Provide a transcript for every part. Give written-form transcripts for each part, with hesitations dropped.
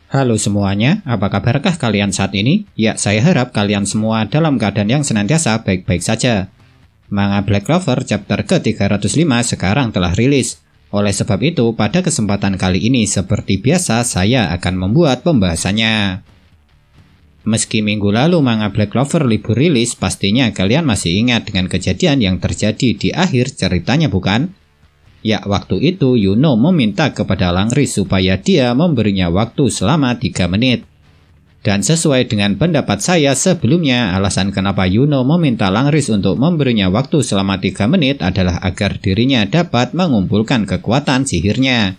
Halo semuanya, apa kabarkah kalian saat ini? Ya, saya harap kalian semua dalam keadaan yang senantiasa baik-baik saja. Manga Black Clover chapter ke-305 sekarang telah rilis. Oleh sebab itu, pada kesempatan kali ini seperti biasa saya akan membuat pembahasannya. Meski minggu lalu manga Black Clover libur rilis, pastinya kalian masih ingat dengan kejadian yang terjadi di akhir ceritanya, bukan? Ya, waktu itu Yuno meminta kepada Langris supaya dia memberinya waktu selama 3 menit. Dan sesuai dengan pendapat saya sebelumnya, alasan kenapa Yuno meminta Langris untuk memberinya waktu selama 3 menit adalah agar dirinya dapat mengumpulkan kekuatan sihirnya.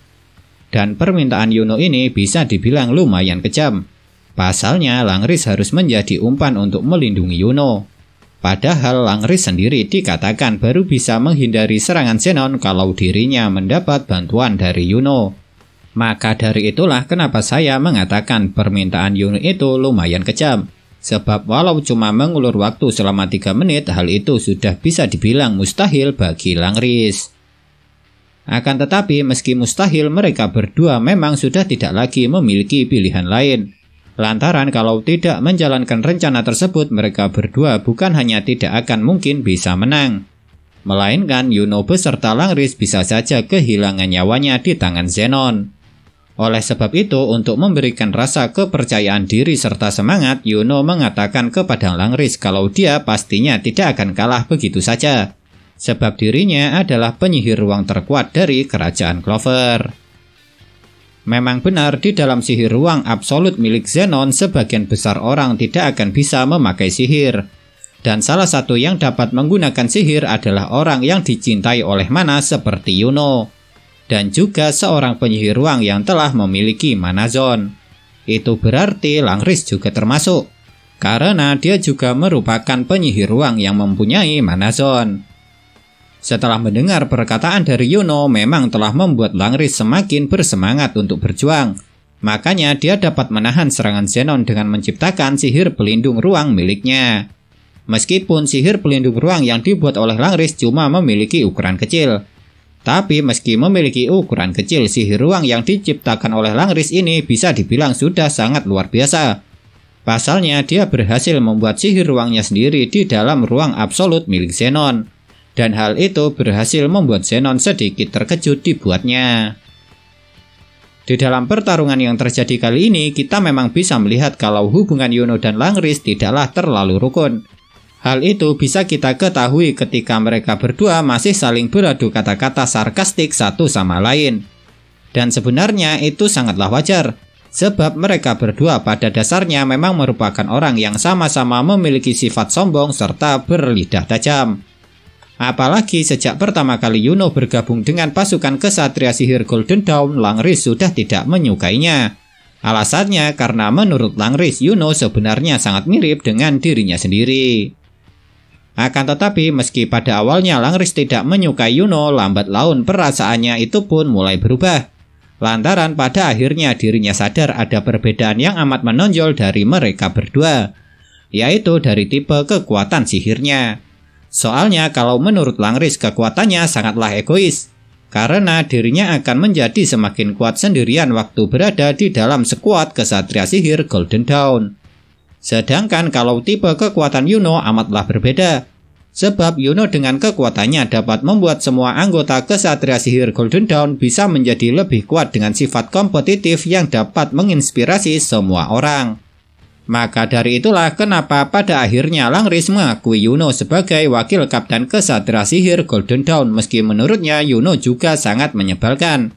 Dan permintaan Yuno ini bisa dibilang lumayan kejam. Pasalnya Langris harus menjadi umpan untuk melindungi Yuno. Padahal Langris sendiri dikatakan baru bisa menghindari serangan Zenon kalau dirinya mendapat bantuan dari Yuno. Maka dari itulah kenapa saya mengatakan permintaan Yuno itu lumayan kejam. Sebab walau cuma mengulur waktu selama 3 menit, hal itu sudah bisa dibilang mustahil bagi Langris. Akan tetapi meski mustahil, mereka berdua memang sudah tidak lagi memiliki pilihan lain. Lantaran kalau tidak menjalankan rencana tersebut, mereka berdua bukan hanya tidak akan mungkin bisa menang, melainkan Yuno beserta Langris bisa saja kehilangan nyawanya di tangan Zenon. Oleh sebab itu, untuk memberikan rasa kepercayaan diri serta semangat, Yuno mengatakan kepada Langris kalau dia pastinya tidak akan kalah begitu saja, sebab dirinya adalah penyihir ruang terkuat dari kerajaan Clover. Memang benar, di dalam sihir ruang absolut milik Zenon, sebagian besar orang tidak akan bisa memakai sihir. Dan salah satu yang dapat menggunakan sihir adalah orang yang dicintai oleh mana seperti Yuno. Dan juga seorang penyihir ruang yang telah memiliki mana zone. Itu berarti Langris juga termasuk, karena dia juga merupakan penyihir ruang yang mempunyai mana zone. Setelah mendengar perkataan dari Yuno, memang telah membuat Langris semakin bersemangat untuk berjuang. Makanya dia dapat menahan serangan Zenon dengan menciptakan sihir pelindung ruang miliknya. Meskipun sihir pelindung ruang yang dibuat oleh Langris cuma memiliki ukuran kecil. Tapi meski memiliki ukuran kecil, sihir ruang yang diciptakan oleh Langris ini bisa dibilang sudah sangat luar biasa. Pasalnya dia berhasil membuat sihir ruangnya sendiri di dalam ruang absolut milik Zenon. Dan hal itu berhasil membuat Zenon sedikit terkejut dibuatnya. Di dalam pertarungan yang terjadi kali ini, kita memang bisa melihat kalau hubungan Yuno dan Langris tidaklah terlalu rukun. Hal itu bisa kita ketahui ketika mereka berdua masih saling beradu kata-kata sarkastik satu sama lain. Dan sebenarnya itu sangatlah wajar, sebab mereka berdua pada dasarnya memang merupakan orang yang sama-sama memiliki sifat sombong serta berlidah tajam. Apalagi sejak pertama kali Yuno bergabung dengan pasukan kesatria sihir Golden Dawn, Langris sudah tidak menyukainya. Alasannya karena menurut Langris, Yuno sebenarnya sangat mirip dengan dirinya sendiri. Akan tetapi meski pada awalnya Langris tidak menyukai Yuno, lambat laun perasaannya itu pun mulai berubah. Lantaran pada akhirnya dirinya sadar ada perbedaan yang amat menonjol dari mereka berdua, yaitu dari tipe kekuatan sihirnya. Soalnya kalau menurut Langris kekuatannya sangatlah egois, karena dirinya akan menjadi semakin kuat sendirian waktu berada di dalam skuad kesatria sihir Golden Dawn. Sedangkan kalau tipe kekuatan Yuno amatlah berbeda, sebab Yuno dengan kekuatannya dapat membuat semua anggota kesatria sihir Golden Dawn bisa menjadi lebih kuat dengan sifat kompetitif yang dapat menginspirasi semua orang. Maka dari itulah kenapa pada akhirnya Langris mengakui Yuno sebagai wakil kapten kesatria sihir Golden Dawn, meski menurutnya Yuno juga sangat menyebalkan.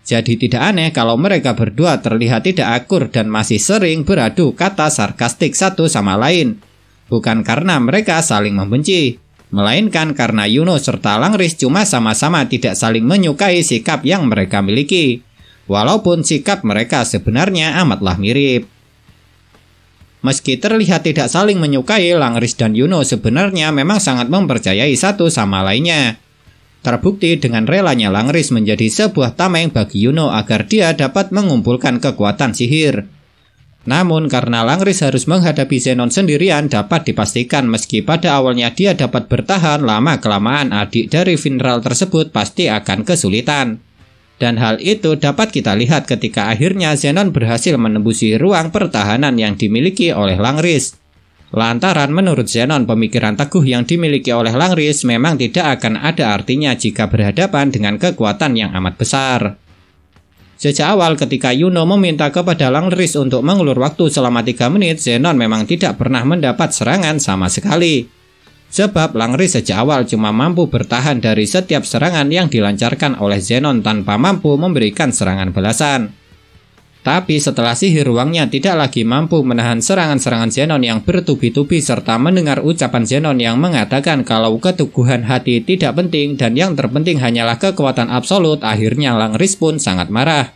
Jadi tidak aneh kalau mereka berdua terlihat tidak akur dan masih sering beradu kata sarkastik satu sama lain. Bukan karena mereka saling membenci, melainkan karena Yuno serta Langris cuma sama-sama tidak saling menyukai sikap yang mereka miliki. Walaupun sikap mereka sebenarnya amatlah mirip. Meski terlihat tidak saling menyukai, Langris dan Yuno sebenarnya memang sangat mempercayai satu sama lainnya. Terbukti dengan relanya Langris menjadi sebuah tameng bagi Yuno agar dia dapat mengumpulkan kekuatan sihir. Namun karena Langris harus menghadapi Zenon sendirian, dapat dipastikan meski pada awalnya dia dapat bertahan, lama-kelamaan adik dari Vinral tersebut pasti akan kesulitan. Dan hal itu dapat kita lihat ketika akhirnya Zenon berhasil menembusi ruang pertahanan yang dimiliki oleh Langris. Lantaran menurut Zenon pemikiran teguh yang dimiliki oleh Langris memang tidak akan ada artinya jika berhadapan dengan kekuatan yang amat besar. Sejak awal ketika Yuno meminta kepada Langris untuk mengulur waktu selama 3 menit, Zenon memang tidak pernah mendapat serangan sama sekali. Sebab Langris sejak awal cuma mampu bertahan dari setiap serangan yang dilancarkan oleh Zenon tanpa mampu memberikan serangan balasan. Tapi setelah sihir ruangnya tidak lagi mampu menahan serangan-serangan Zenon yang bertubi-tubi serta mendengar ucapan Zenon yang mengatakan kalau keteguhan hati tidak penting dan yang terpenting hanyalah kekuatan absolut, akhirnya Langris pun sangat marah.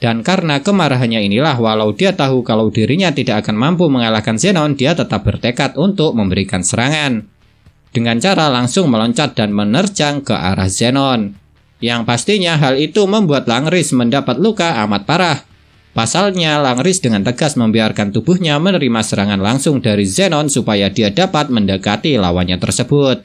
Dan karena kemarahannya inilah, walau dia tahu kalau dirinya tidak akan mampu mengalahkan Zenon, dia tetap bertekad untuk memberikan serangan. Dengan cara langsung meloncat dan menerjang ke arah Zenon. Yang pastinya hal itu membuat Langris mendapat luka amat parah. Pasalnya, Langris dengan tegas membiarkan tubuhnya menerima serangan langsung dari Zenon supaya dia dapat mendekati lawannya tersebut.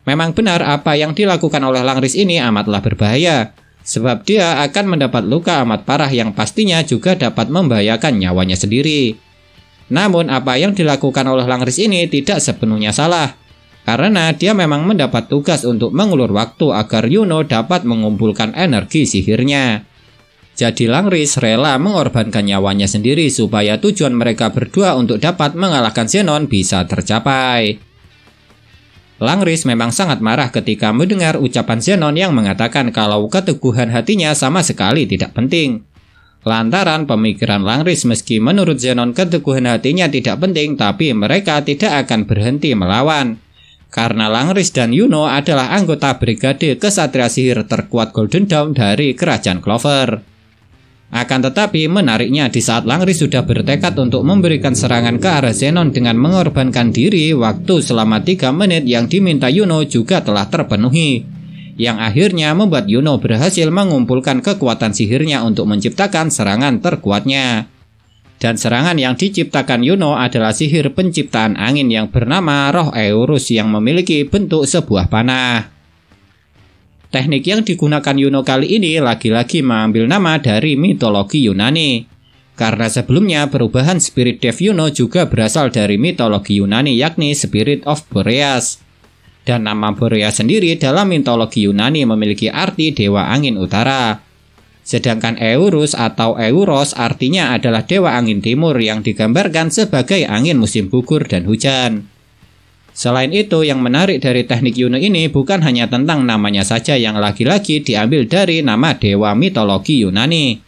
Memang benar apa yang dilakukan oleh Langris ini amatlah berbahaya, sebab dia akan mendapat luka amat parah yang pastinya juga dapat membahayakan nyawanya sendiri. Namun apa yang dilakukan oleh Langris ini tidak sepenuhnya salah, karena dia memang mendapat tugas untuk mengulur waktu agar Yuno dapat mengumpulkan energi sihirnya. Jadi Langris rela mengorbankan nyawanya sendiri supaya tujuan mereka berdua untuk dapat mengalahkan Zenon bisa tercapai. Langris memang sangat marah ketika mendengar ucapan Zenon yang mengatakan kalau keteguhan hatinya sama sekali tidak penting. Lantaran pemikiran Langris meski menurut Zenon keteguhan hatinya tidak penting, tapi mereka tidak akan berhenti melawan. Karena Langris dan Yuno adalah anggota brigade kesatria sihir terkuat Golden Dawn dari Kerajaan Clover. Akan tetapi menariknya di saat Langris sudah bertekad untuk memberikan serangan ke arah Zenon dengan mengorbankan diri, waktu selama 3 menit yang diminta Yuno juga telah terpenuhi. Yang akhirnya membuat Yuno berhasil mengumpulkan kekuatan sihirnya untuk menciptakan serangan terkuatnya. Dan serangan yang diciptakan Yuno adalah sihir penciptaan angin yang bernama Roh Eurus yang memiliki bentuk sebuah panah. Teknik yang digunakan Yuno kali ini lagi-lagi mengambil nama dari mitologi Yunani. Karena sebelumnya perubahan Spirit Dev Yuno juga berasal dari mitologi Yunani, yakni Spirit of Boreas. Dan nama Boreas sendiri dalam mitologi Yunani memiliki arti Dewa Angin Utara. Sedangkan Eurus atau Euros artinya adalah Dewa Angin Timur yang digambarkan sebagai angin musim gugur dan hujan. Selain itu, yang menarik dari teknik Yuno ini bukan hanya tentang namanya saja yang lagi-lagi diambil dari nama dewa mitologi Yunani.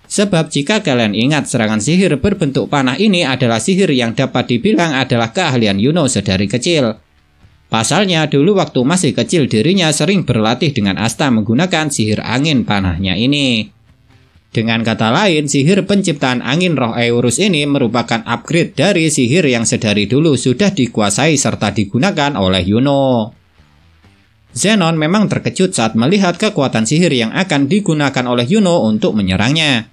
Sebab jika kalian ingat, serangan sihir berbentuk panah ini adalah sihir yang dapat dibilang adalah keahlian Yuno sedari kecil. Pasalnya dulu waktu masih kecil dirinya sering berlatih dengan asta menggunakan sihir angin panahnya ini. Dengan kata lain, sihir penciptaan angin Roh Eurus ini merupakan upgrade dari sihir yang sedari dulu sudah dikuasai serta digunakan oleh Yuno. Zenon memang terkejut saat melihat kekuatan sihir yang akan digunakan oleh Yuno untuk menyerangnya.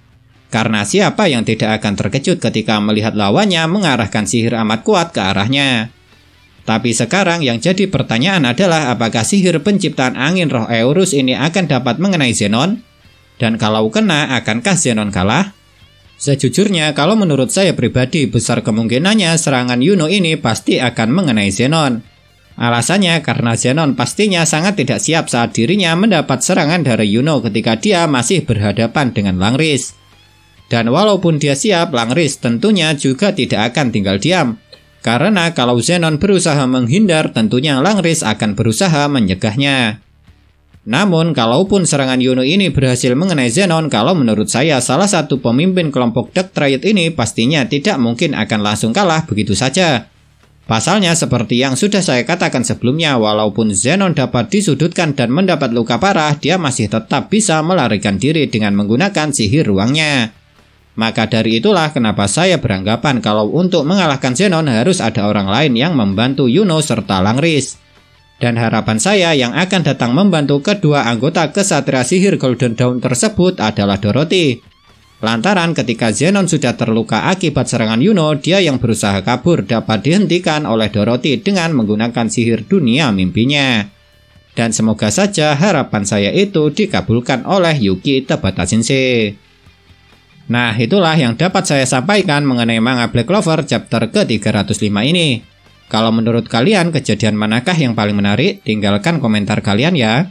Karena siapa yang tidak akan terkejut ketika melihat lawannya mengarahkan sihir amat kuat ke arahnya. Tapi sekarang yang jadi pertanyaan adalah apakah sihir penciptaan angin Roh Eurus ini akan dapat mengenai Zenon? Dan kalau kena, akankah Zenon kalah? Sejujurnya, kalau menurut saya pribadi, besar kemungkinannya serangan Yuno ini pasti akan mengenai Zenon. Alasannya karena Zenon pastinya sangat tidak siap saat dirinya mendapat serangan dari Yuno ketika dia masih berhadapan dengan Langris. Dan walaupun dia siap, Langris tentunya juga tidak akan tinggal diam. Karena kalau Zenon berusaha menghindar, tentunya Langris akan berusaha menyegahnya. Namun, kalaupun serangan Yuno ini berhasil mengenai Zenon, kalau menurut saya salah satu pemimpin kelompok Dark Triad ini pastinya tidak mungkin akan langsung kalah begitu saja. Pasalnya seperti yang sudah saya katakan sebelumnya, walaupun Zenon dapat disudutkan dan mendapat luka parah, dia masih tetap bisa melarikan diri dengan menggunakan sihir ruangnya. Maka dari itulah kenapa saya beranggapan kalau untuk mengalahkan Zenon harus ada orang lain yang membantu Yuno serta Langris. Dan harapan saya yang akan datang membantu kedua anggota kesatria sihir Golden Dawn tersebut adalah Dorothy. Lantaran ketika Zenon sudah terluka akibat serangan Yuno, dia yang berusaha kabur dapat dihentikan oleh Dorothy dengan menggunakan sihir dunia mimpinya. Dan semoga saja harapan saya itu dikabulkan oleh Yuki Tabata Sensei. Nah, itulah yang dapat saya sampaikan mengenai manga Black Clover chapter ke-305 ini. Kalau menurut kalian kejadian manakah yang paling menarik? Tinggalkan komentar kalian ya.